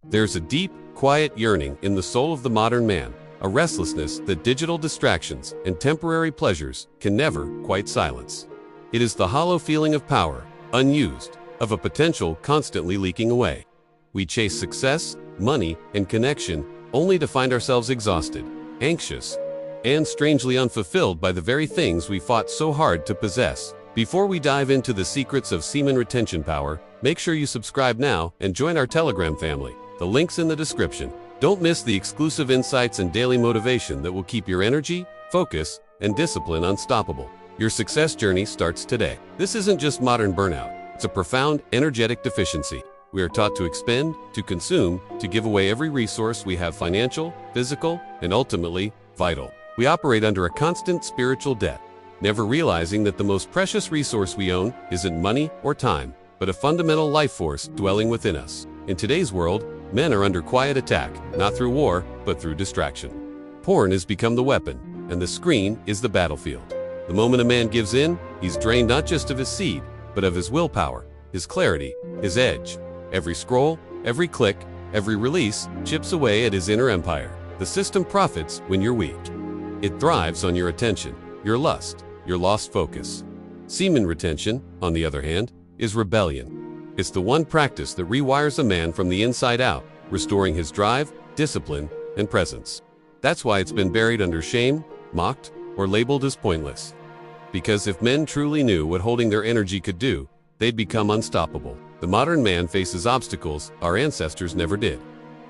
There's a deep, quiet yearning in the soul of the modern man, a restlessness that digital distractions and temporary pleasures can never quite silence. It is the hollow feeling of power, unused, of a potential constantly leaking away. We chase success, money, and connection only to find ourselves exhausted, anxious, and strangely unfulfilled by the very things we fought so hard to possess. Before we dive into the secrets of semen retention power, make sure you subscribe now and join our Telegram family. The link's in the description. Don't miss the exclusive insights and daily motivation that will keep your energy, focus, and discipline unstoppable. Your success journey starts today. This isn't just modern burnout. It's a profound energetic deficiency. We are taught to expend, to consume, to give away every resource we have, financial, physical, and ultimately, vital. We operate under a constant spiritual debt, never realizing that the most precious resource we own isn't money or time, but a fundamental life force dwelling within us. In today's world, men are under quiet attack, not through war, but through distraction. Porn has become the weapon, and the screen is the battlefield. The moment a man gives in, he's drained not just of his seed, but of his willpower, his clarity, his edge. Every scroll, every click, every release chips away at his inner empire. The system profits when you're weak. It thrives on your attention, your lust, your lost focus. Semen retention, on the other hand, is rebellion. It's the one practice that rewires a man from the inside out, restoring his drive, discipline, and presence. That's why it's been buried under shame, mocked, or labeled as pointless. Because if men truly knew what holding their energy could do, they'd become unstoppable. The modern man faces obstacles our ancestors never did.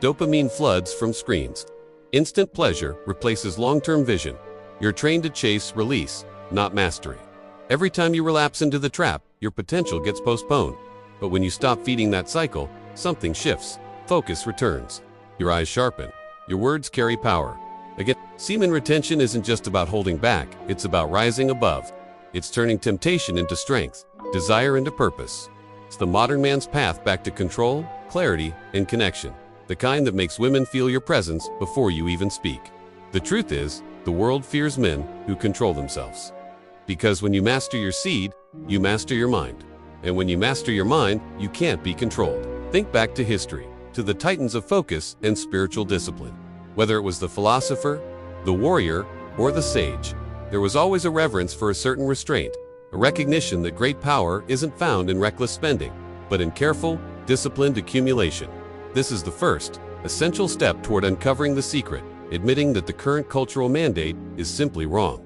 Dopamine floods from screens. Instant pleasure replaces long-term vision. You're trained to chase release, not mastery. Every time you relapse into the trap, your potential gets postponed. But when you stop feeding that cycle, something shifts. Focus returns. Your eyes sharpen. Your words carry power. Again, semen retention isn't just about holding back, it's about rising above. It's turning temptation into strength, desire into purpose. It's the modern man's path back to control, clarity, and connection. The kind that makes women feel your presence before you even speak. The truth is, the world fears men who control themselves. Because when you master your seed, you master your mind. And when you master your mind, you can't be controlled. Think back to history, to the titans of focus and spiritual discipline. Whether it was the philosopher, the warrior, or the sage, there was always a reverence for a certain restraint, a recognition that great power isn't found in reckless spending, but in careful, disciplined accumulation. This is the first, essential step toward uncovering the secret, admitting that the current cultural mandate is simply wrong.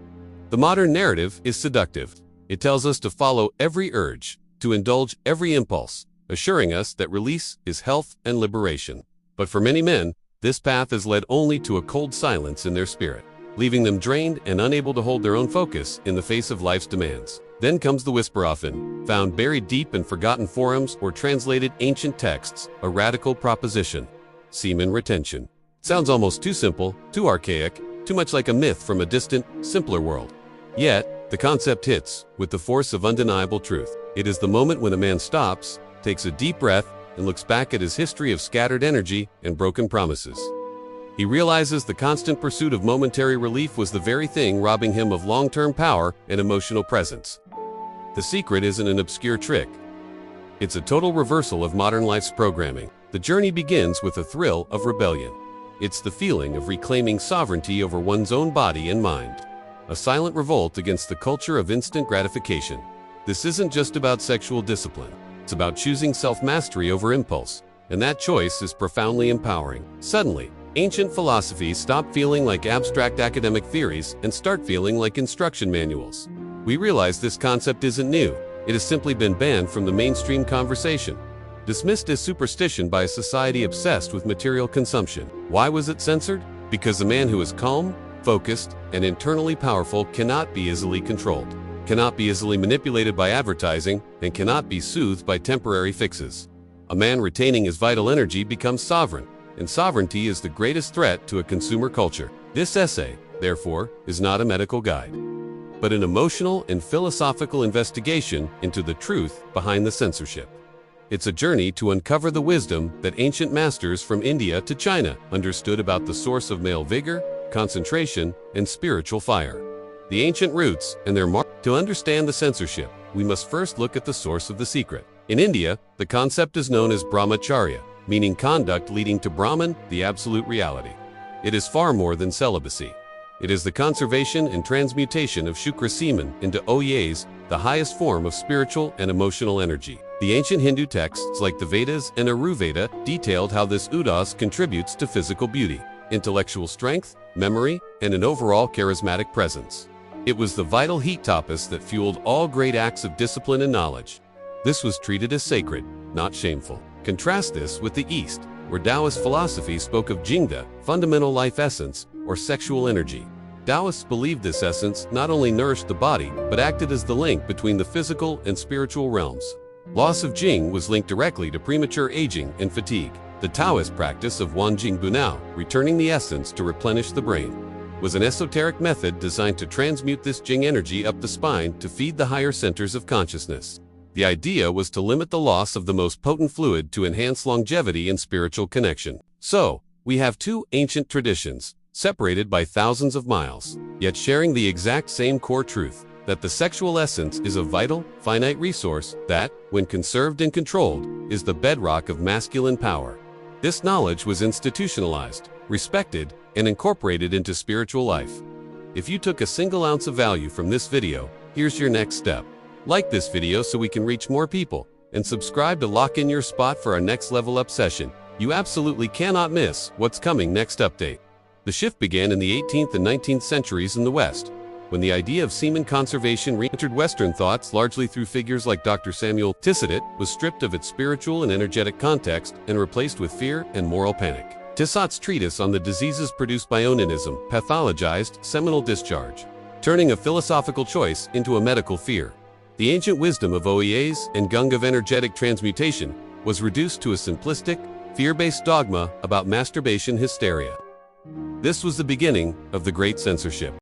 The modern narrative is seductive. It tells us to follow every urge, to indulge every impulse, assuring us that release is health and liberation. But for many men, this path has led only to a cold silence in their spirit, leaving them drained and unable to hold their own focus in the face of life's demands. Then comes the whisper, often found buried deep in forgotten forums or translated ancient texts, a radical proposition: semen retention. Sounds almost too simple, too archaic, too much like a myth from a distant, simpler world. Yet, the concept hits with the force of undeniable truth. It is the moment when a man stops, takes a deep breath, and looks back at his history of scattered energy and broken promises. He realizes the constant pursuit of momentary relief was the very thing robbing him of long-term power and emotional presence. The secret isn't an obscure trick. It's a total reversal of modern life's programming. The journey begins with a thrill of rebellion. It's the feeling of reclaiming sovereignty over one's own body and mind. A silent revolt against the culture of instant gratification. This isn't just about sexual discipline. It's about choosing self-mastery over impulse, and that choice is profoundly empowering. Suddenly, ancient philosophies stop feeling like abstract academic theories and start feeling like instruction manuals. We realize this concept isn't new. It has simply been banned from the mainstream conversation, dismissed as superstition by a society obsessed with material consumption. Why was it censored? Because a man who is calm, focused, and internally powerful cannot be easily controlled, cannot be easily manipulated by advertising, and cannot be soothed by temporary fixes. A man retaining his vital energy becomes sovereign, and sovereignty is the greatest threat to a consumer culture. This essay, therefore, is not a medical guide, but an emotional and philosophical investigation into the truth behind the censorship. It's a journey to uncover the wisdom that ancient masters from India to China understood about the source of male vigor, concentration, and spiritual fire. The ancient roots and their mark. To understand the censorship, we must first look at the source of the secret. In India, the concept is known as brahmacharya, meaning conduct leading to Brahman, the absolute reality. It is far more than celibacy. It is the conservation and transmutation of Shukra semen into Oyas, the highest form of spiritual and emotional energy. The ancient Hindu texts like the Vedas and Ayurveda detailed how this udas contributes to physical beauty, intellectual strength, memory, and an overall charismatic presence. It was the vital heat tapas that fueled all great acts of discipline and knowledge. This was treated as sacred, not shameful. Contrast this with the East, where Taoist philosophy spoke of Jingda, fundamental life essence, or sexual energy. Taoists believed this essence not only nourished the body, but acted as the link between the physical and spiritual realms. Loss of Jing was linked directly to premature aging and fatigue. The Taoist practice of Wanjing Bunao, returning the essence to replenish the brain, was an esoteric method designed to transmute this Jing energy up the spine to feed the higher centers of consciousness. The idea was to limit the loss of the most potent fluid to enhance longevity and spiritual connection. So, we have two ancient traditions, separated by thousands of miles, yet sharing the exact same core truth, that the sexual essence is a vital, finite resource that, when conserved and controlled, is the bedrock of masculine power. This knowledge was institutionalized, respected, and incorporated into spiritual life. If you took a single ounce of value from this video, here's your next step. Like this video so we can reach more people, and subscribe to lock in your spot for our next level up session. You absolutely cannot miss what's coming next update. The shift began in the 18th and 19th centuries in the West, when the idea of semen conservation re-entered Western thoughts largely through figures like Dr. Samuel Tissot, was stripped of its spiritual and energetic context and replaced with fear and moral panic. Tissot's treatise on the diseases produced by onanism pathologized seminal discharge, turning a philosophical choice into a medical fear. The ancient wisdom of Oyas and Gung of energetic transmutation was reduced to a simplistic, fear-based dogma about masturbation hysteria. This was the beginning of the Great Censorship.